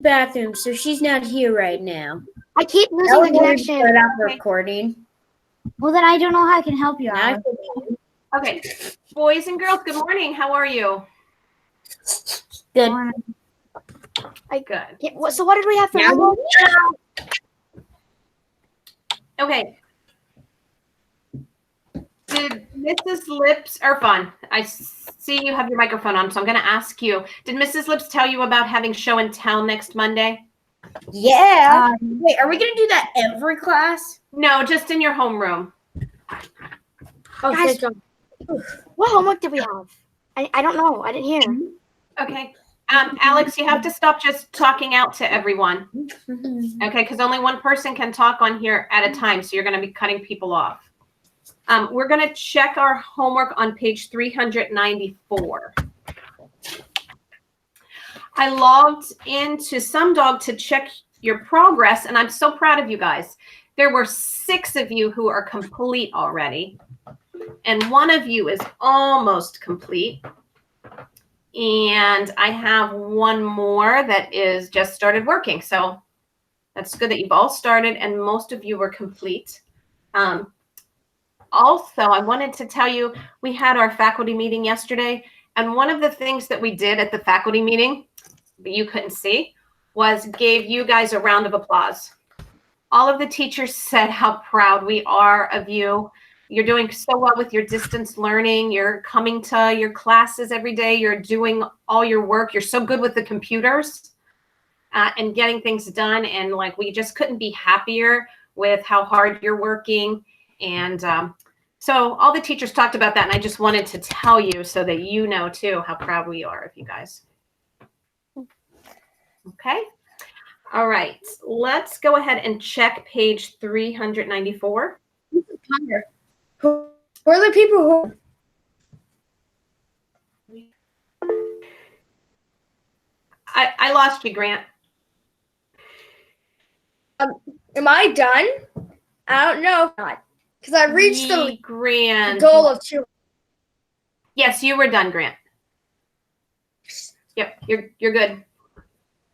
bathroom, so she's not here right now. I keep losing the connection. Start off recording. Well, then I don't know how I can help you out. Okay, boys and girls, good morning. How are you? Good. Good. Yeah, so what did we have for homework? Okay. Did Mrs. Lips, or fun, I see you have your microphone on, so I'm going to ask you, did Mrs. Lips tell you about having show and tell next Monday? Yeah. Wait, are we going to do that every class? No, just in your homeroom. Oh, Guys, what homework did we have? I don't know. I didn't hear. Okay. Alex, you have to stop just talking out to everyone. Okay, because only one person can talk on here at a time, so you're going to be cutting people off. We're going to check our homework on page 394. I logged into SumDog to check your progress, and I'm so proud of you guys. There were 6 of you who are complete already, and 1 of you is almost complete. And I have 1 more that is just started working. So that's good that you've all started and most of you were complete. Also, I wanted to tell you, we had our faculty meeting yesterday. And one of the things that we did at the faculty meeting that you couldn't see was gave you guys a round of applause. All of the teachers said how proud we are of you. You're doing so well with your distance learning. You're coming to your classes every day. You're doing all your work. You're so good with the computers and getting things done. And like, we just couldn't be happier with how hard you're working. And so all the teachers talked about that. And I just wanted to tell you so that you know too, how proud we are of you guys. Okay. All right. Let's go ahead and check page 394. Who are the people who? I lost you, Grant. Am I done? I don't know. Because I reached the Grant. goal of 2. Yes, you were done, Grant. Yep, you're good.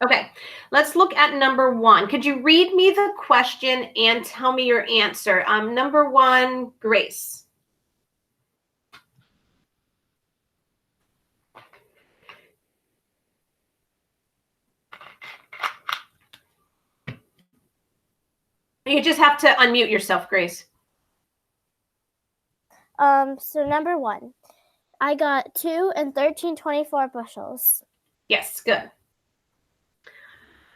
Okay, let's look at number 1. Could you read me the question and tell me your answer? Number 1, Grace. You just have to unmute yourself, Grace. So number 1, I got 2 and 13/24 bushels. Yes, good.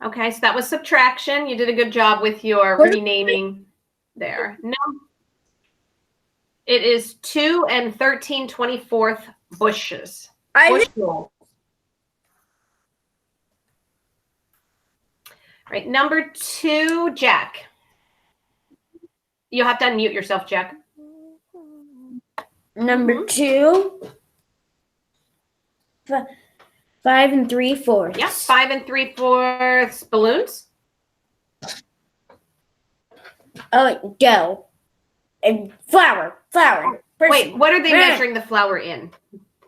Okay, so that was subtraction. You did a good job with your renaming there. No, it is 2 and 13/24 bushes. Bushel. Right, number 2, Jack. You'll have to unmute yourself, Jack. Number 2. 5 3/4. Yeah, 5 3/4 balloons. Oh, dough. And flour. Wait, what are they measuring the flour in?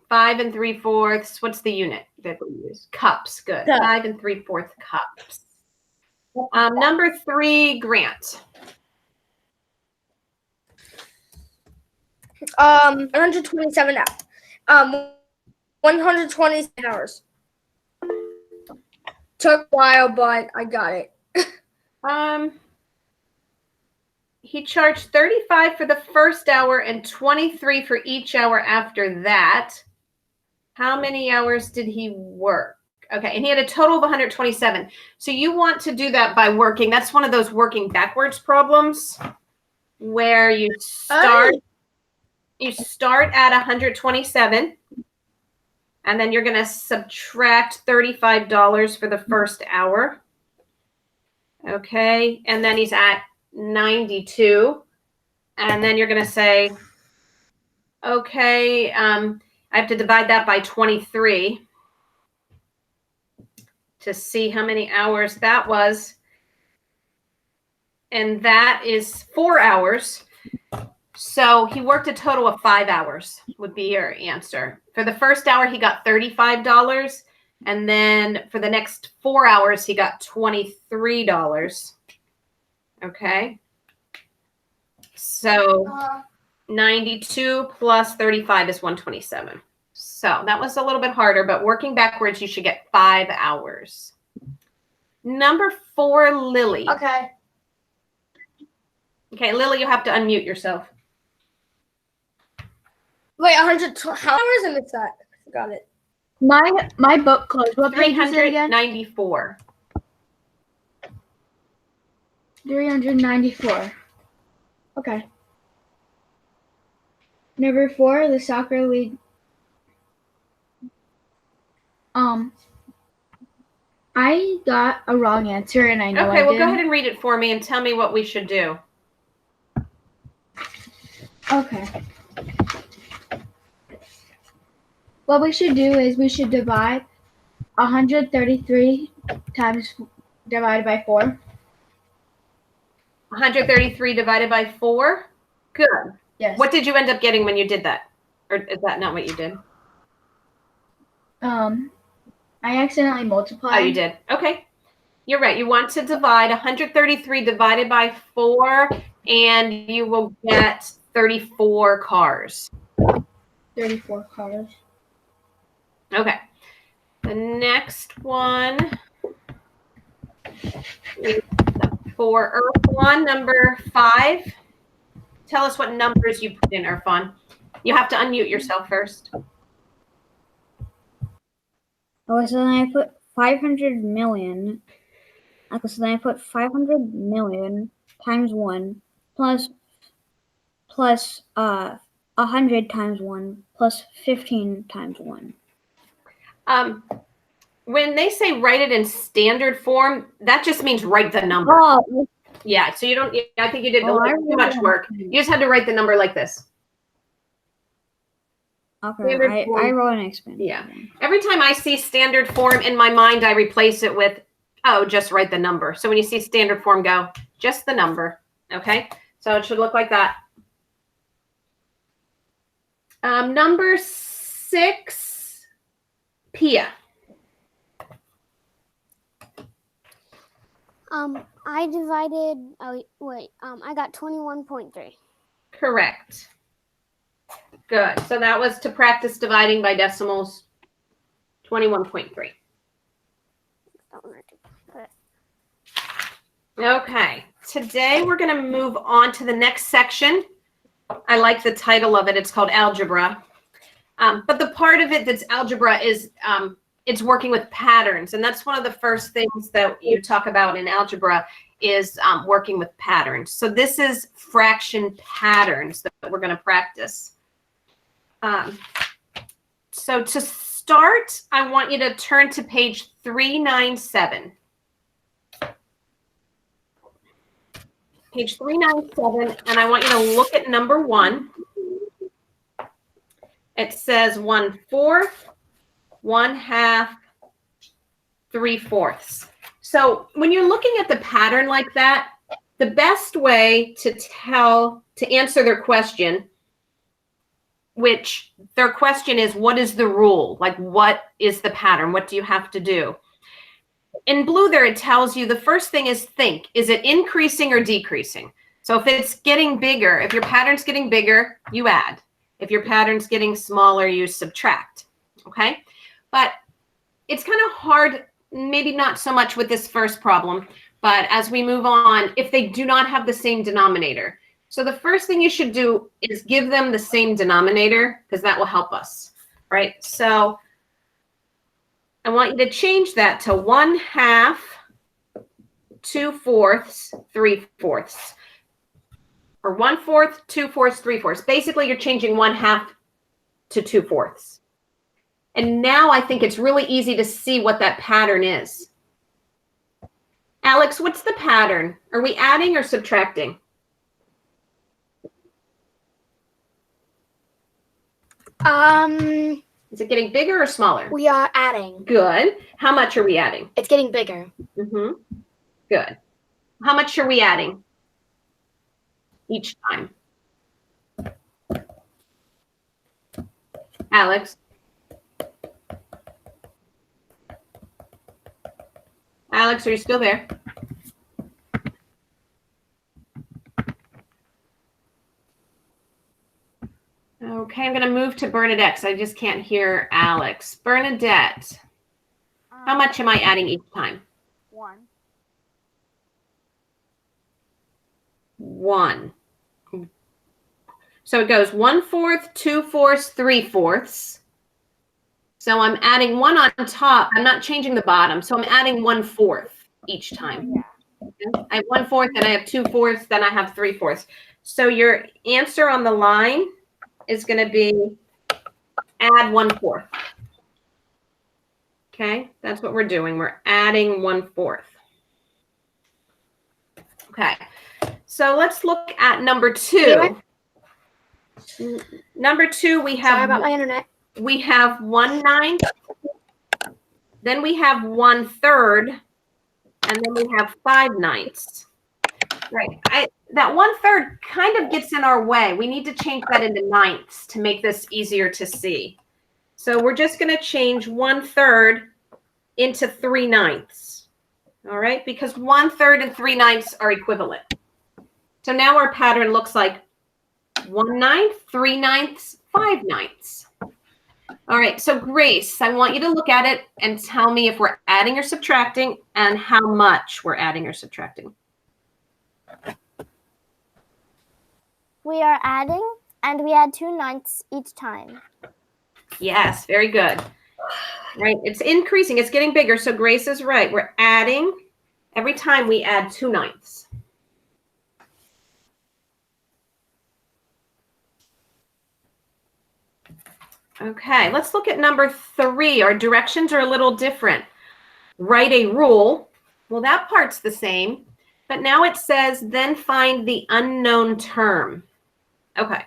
5 3/4. What's the unit that we use? Cups. Good. Cup. 5 3/4 cups. Number 3, Grant. 127 hours. 127 hours. Took a while, but I got it. He charged 35 for the first hour and 23 for each hour after that. How many hours did he work? Okay, and he had a total of 127. So you want to do that by working. That's one of those working backwards problems where you start at 127 and then you're going to subtract $35 for the first hour. Okay, and then he's at 92. And then you're going to say, okay, I have to divide that by 23 to see how many hours that was. And that is 4 hours. So he worked a total of 5 hours would be your answer. For the first hour, he got $35. And then for the next 4 hours, he got $23. Okay. So 92 plus 35 is 127. So that was a little bit harder, but working backwards, you should get 5 hours. Number 4, Lily. Okay. Okay, Lily, you have to unmute yourself. Wait, 100 how hours? I missed that. Got it. My book closed. What page is it again? 394. 394. Okay. Number 4, the soccer league. I got a wrong answer, and I know Okay, I well, did. go ahead and read it for me and tell me what we should do. Okay. What we should do is we should divide 133 divided by 4. 133 divided by 4. Good. Yes. What did you end up getting when you did that? Or is that not what you did? I accidentally multiplied. Oh, you did. Okay. You're right. You want to divide 133 divided by 4, and you will get 34 cars. 34 cars. Okay. The next one is for Irfan, number 5. Tell us what numbers you put in, Irfan. You have to unmute yourself first. Okay, so then I put 500 million. Okay, so then I put 500 million times 1 plus 100 times 1 plus 15 times 1. When they say write it in standard form, that just means write the number. Oh, Yeah, so you don't, I think you did Oh, I too much really work. You just had to write the number like this. okay. Standard I form. wrote an expanded. Yeah. Every time I see standard form in my mind, I replace it with, oh, just write the number. So when you see standard form, go, just the number. Okay, so it should look like that. Number 6, Pia. I divided. Oh wait. I got 21.3. Correct. Good. So that was to practice dividing by decimals. 21.3. Okay. Today we're going to move on to the next section. I like the title of it. It's called Algebra. But the part of it that's algebra is it's working with patterns. And that's one of the first things that you talk about in algebra is working with patterns. So this is fraction patterns that we're going to practice. So to start, I want you to turn to page 397. Page 397, and I want you to look at number 1. It says 1/4, 1/2, 3/4. So when you're looking at the pattern like that, the best way to answer their question, which their question is, what is the rule? Like, what is the pattern? What do you have to do? In blue there, it tells you the first thing is think. Is it increasing or decreasing? So if it's getting bigger, if your pattern's getting bigger, you add. If your pattern's getting smaller, you subtract. Okay? But it's kind of hard, maybe not so much with this first problem, but as we move on, if they do not have the same denominator. So the first thing you should do is give them the same denominator, because that will help us, right? So I want you to change that to 1/2, 2/4, 3/4. Or 1/4, 2/4, 3/4. Basically, you're changing 1/2 to 2/4. And now I think it's really easy to see what that pattern is. Alex, what's the pattern? Are we adding or subtracting? Is it getting bigger or smaller? We are adding. Good. How much are we adding? It's getting bigger. Mm-hmm. Good. How much are we adding each time? Alex, are you still there? Okay, I'm going to move to Bernadette because I just can't hear Alex. Bernadette, how much am I adding each time? 1. 1. So it goes 1/4, 2/4, 3/4. So I'm adding 1 on top. I'm not changing the bottom. So I'm adding 1/4 each time. I have 1/4, then I have 2/4, then I have 3/4. So your answer on the line is going to be add 1/4. Okay, that's what we're doing. We're adding 1/4. Okay, so let's look at number 2. Number 2, we have. Sorry about my internet. We have 1/9, then we have 1/3, and then we have 5/9. Right. That 1/3 kind of gets in our way. We need to change that into ninths to make this easier to see. So we're just going to change 1/3 into 3/9. All right, because 1/3 and 3/9 are equivalent. So now our pattern looks like 1/9, 3/9, 5/9. All right, so Grace, I want you to look at it and tell me if we're adding or subtracting and how much we're adding or subtracting. We are adding, and we add 2/9 each time. Yes, very good. Right, it's increasing, it's getting bigger. So Grace is right. We're adding every time we add 2/9. Okay, let's look at number 3. Our directions are a little different. Write a rule. Well, that part's the same, but now it says then find the unknown term. Okay,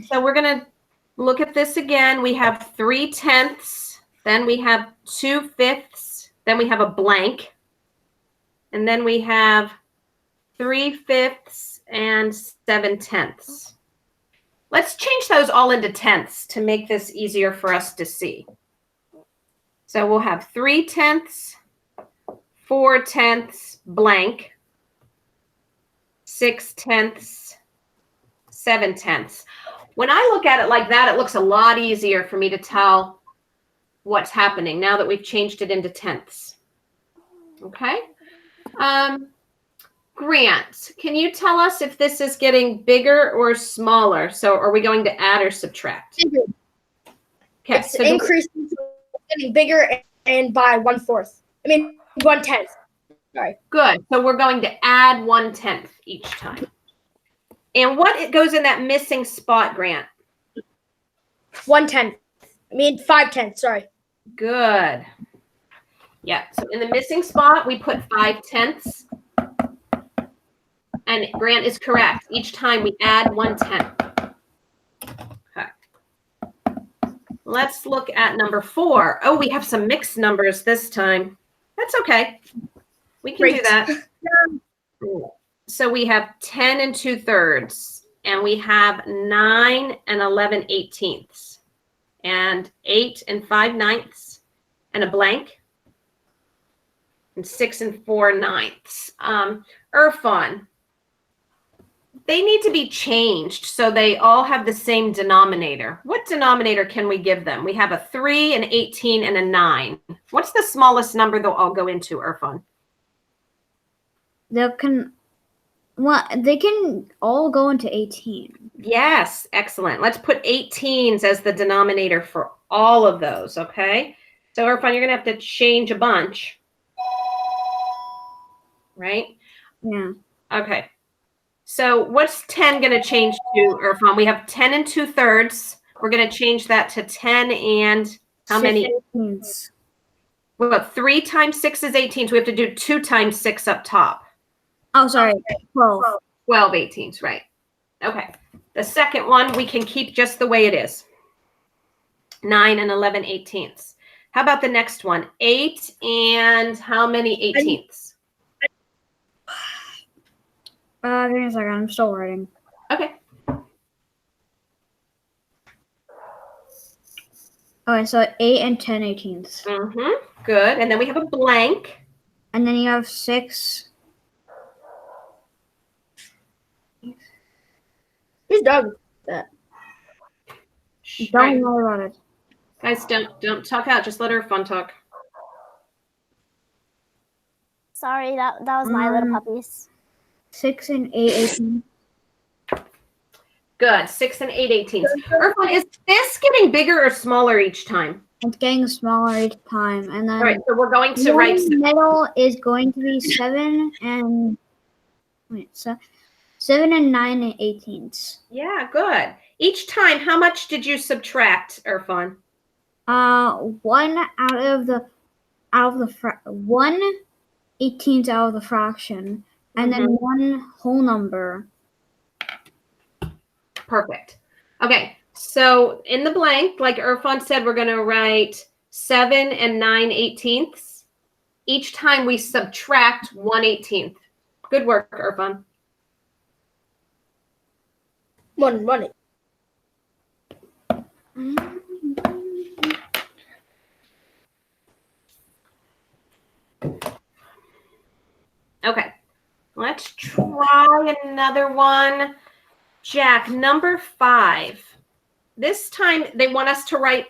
so we're going to look at this again. We have 3/10, then we have 2/5, then we have a blank, and then we have 3/5 and 7/10. Let's change those all into tenths to make this easier for us to see. So we'll have 3/10, 4/10, blank, 6/10, 7/10. When I look at it like that, it looks a lot easier for me to tell what's happening now that we've changed it into tenths. Okay. Grant, can you tell us if this is getting bigger or smaller? So are we going to add or subtract? Bigger. Okay, It's so increasing, getting bigger, and by 1/4. I mean 1/10. Sorry. good. So we're going to add 1/10 each time. And what goes in that missing spot, Grant? 1/10. I mean 5/10. Sorry. Good. Yeah, so in the missing spot, we put 5/10. And Grant is correct. Each time we add 1/10. Okay. Let's look at number 4. Oh, we have some mixed numbers this time. That's okay. We can do that. So we have 10 and 2/3, and we have 9 and 11/18, and 8 and 5/9, and a blank, and 6 and 4/9. Irfan, they need to be changed so they all have the same denominator. What denominator can we give them? We have a 3, an 18, and a 9. What's the smallest number they'll all go into, Irfan? They can all go into 18. Yes, excellent. Let's put 18s as the denominator for all of those, okay? So, Irfan, you're going to have to change a bunch. Right? Yeah. Okay. So what's 10 going to change to, Irfan? We have 10 and 2/3. We're going to change that to 10 and how many? 18s. Well, 3 times 6 is 18. So we have to do 2 times 6 up top. Oh, sorry. 12. 12 18s, right. Okay. The second one, we can keep just the way it is. 9 and 11/18. How about the next one? 8 and how many 18ths? Give me a second. I'm still writing. Okay. Okay, so 8 and 10/18. Good. And then we have a blank. and then you have 6. Who's Doug? Shh, Don't all right. worry about it. Guys, don't talk out. Just let her fun talk. Sorry, that was my little puppies. 6 and 8 18. Good. 6 and 8 18ths. Irfan, is this getting bigger or smaller each time? It's getting smaller each time, and then All right, so we're going to the write. one in the middle is going to be 7 and 9/18. Yeah, good. Each time, how much did you subtract, Irfan? 1 1/18 out of the fraction, and then 1 whole number. Perfect. Okay, so in the blank, like Irfan said, we're going to write 7 and 9/18ths. Each time we subtract 1/18th. Good work, Irfan. One. Okay, let's try another one. Jack, number 5. This time they want us to write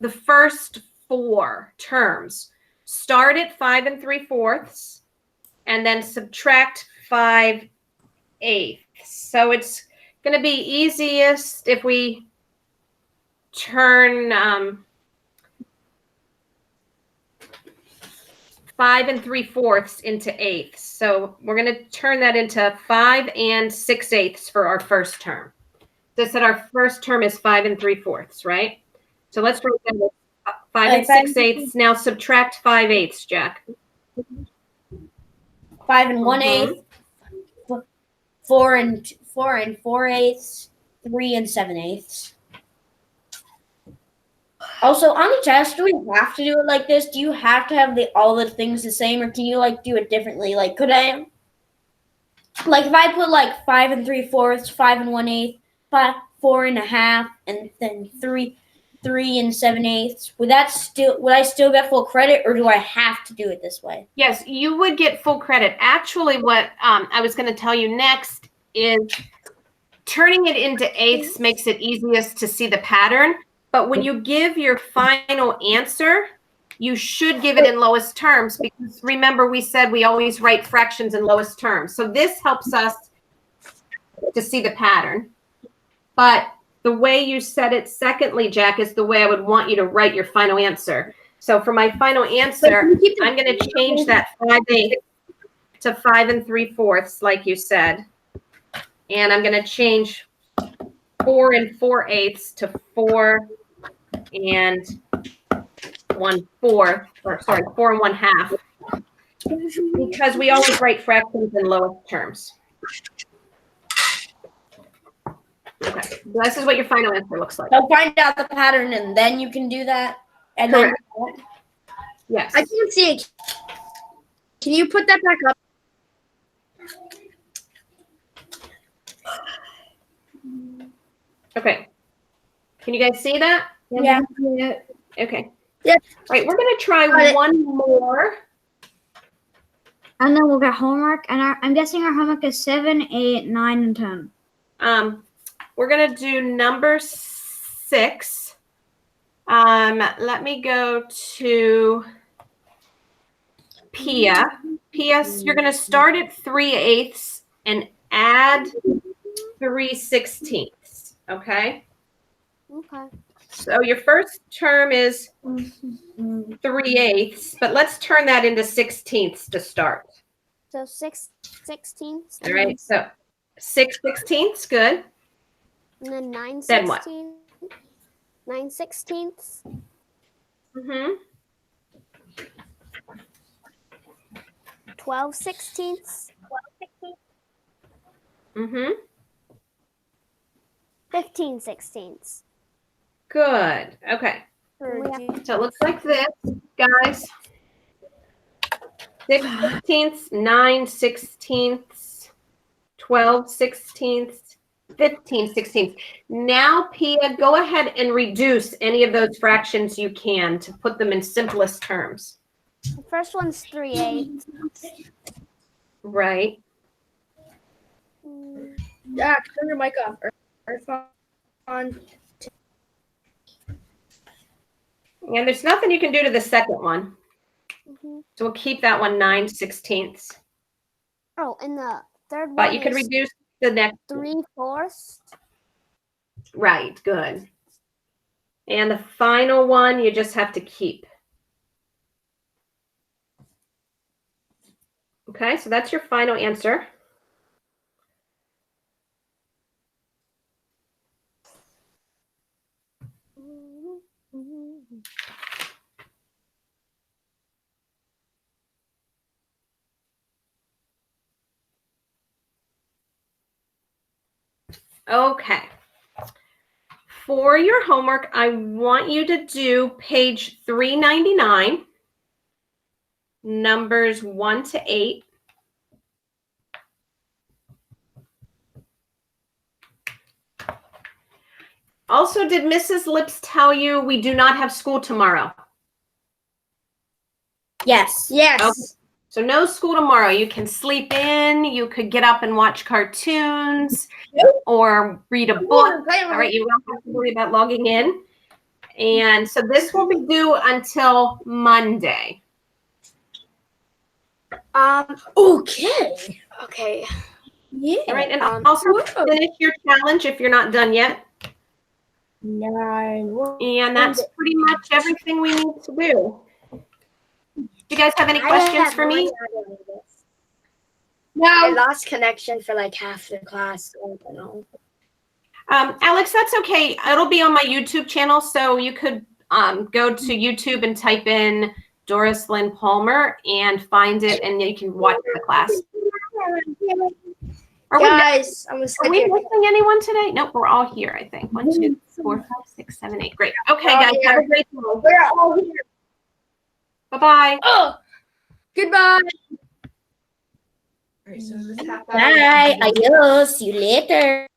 the first 4 terms. Start at 5 3/4 and then subtract 5/8. So it's going to be easiest if we turn 5 3/4 into eighths. So we're going to turn that into 5 6/8 for our first term. So I said our first term is 5 3/4, right? So let's write that 5 6/8. Now subtract 5/8, Jack. 5 and 1/8, 4 and 4/8, 3 and 7/8. Also, on the test, do we have to do it like this? Do you have to have all the things the same, or can you do it differently? Could I, if I put 5 3/4, 5 and 1/8, 4 1/2, and then 3 and 7/8, would I still get full credit, or do I have to do it this way? Yes, you would get full credit. Actually, what I was going to tell you next is turning it into eighths makes it easiest to see the pattern. But when you give your final answer, you should give it in lowest terms, because remember we said we always write fractions in lowest terms. So this helps us to see the pattern. But the way you said it secondly, Jack, is the way I would want you to write your final answer. So for my final answer, I'm going to change that 5/8 to 5 3/4, like you said. And I'm going to change 4 4/8 to 4 and 1/4, or sorry, 4 1/2, because we always write fractions in lowest terms. Okay, so this is what your final answer looks like. I'll find out the pattern, and then you can do that. And Correct. then Yes. I can't see it. Can you put that back up? Okay. Can you guys see that? Yeah. Okay. Yeah. All right, we're going to try one more. And then we'll get homework. And I'm guessing our homework is 7, 8, 9, and 10. We're going to do number 6. Let me go to Pia. Pia, you're going to start at 3/8 and add 3/16. Okay? Okay. So your first term is 3/8, but let's turn that into 16ths to start. So 6/16. All right, so 6/16, good. And then 9/16. Then what? 9/16. Mm-hmm. 12/16. Mm-hmm. 15/16. Good. Okay. So it looks like this, guys. 6/16, 9/16, 12/16, 15/16. Now, Pia, go ahead and reduce any of those fractions you can to put them in simplest terms. The first one's 3/8. Right. Yeah, turn your mic off. Or on. And there's nothing you can do to the second one. Mhm. So we'll keep that one 9/16. Oh, and the third But one you can is reduce the next. 3/4. Right, good. And the final one you just have to keep. Okay, so that's your final answer. Okay. For your homework, I want you to do page 399, numbers 1 to 8. Also, did Mrs. Lips tell you we do not have school tomorrow? Yes. Yes. Okay. So no school tomorrow. You can sleep in, you could get up and watch cartoons or read a book. All right, you don't have to worry about logging in. And so this will be due until Monday. Okay. Okay. Yeah. All right, and also finish your challenge if you're not done yet. 9. And that's pretty much everything we need to do. Do you guys have any questions for me? No. I lost connection for like half the class. So I don't know. Alex, that's okay. It'll be on my YouTube channel, so you could go to YouTube and type in Doris Lynn Palmer and find it, and you can watch the class. Are Guys, I'm we gonna missing anyone today? Nope, we're all here, I think. 1, 2, 4, 5, 6, 7, 8. Great. Okay, We're all guys, have here. a great day. We're all here. Bye-bye. Oh, goodbye. Bye. Adios. See you later.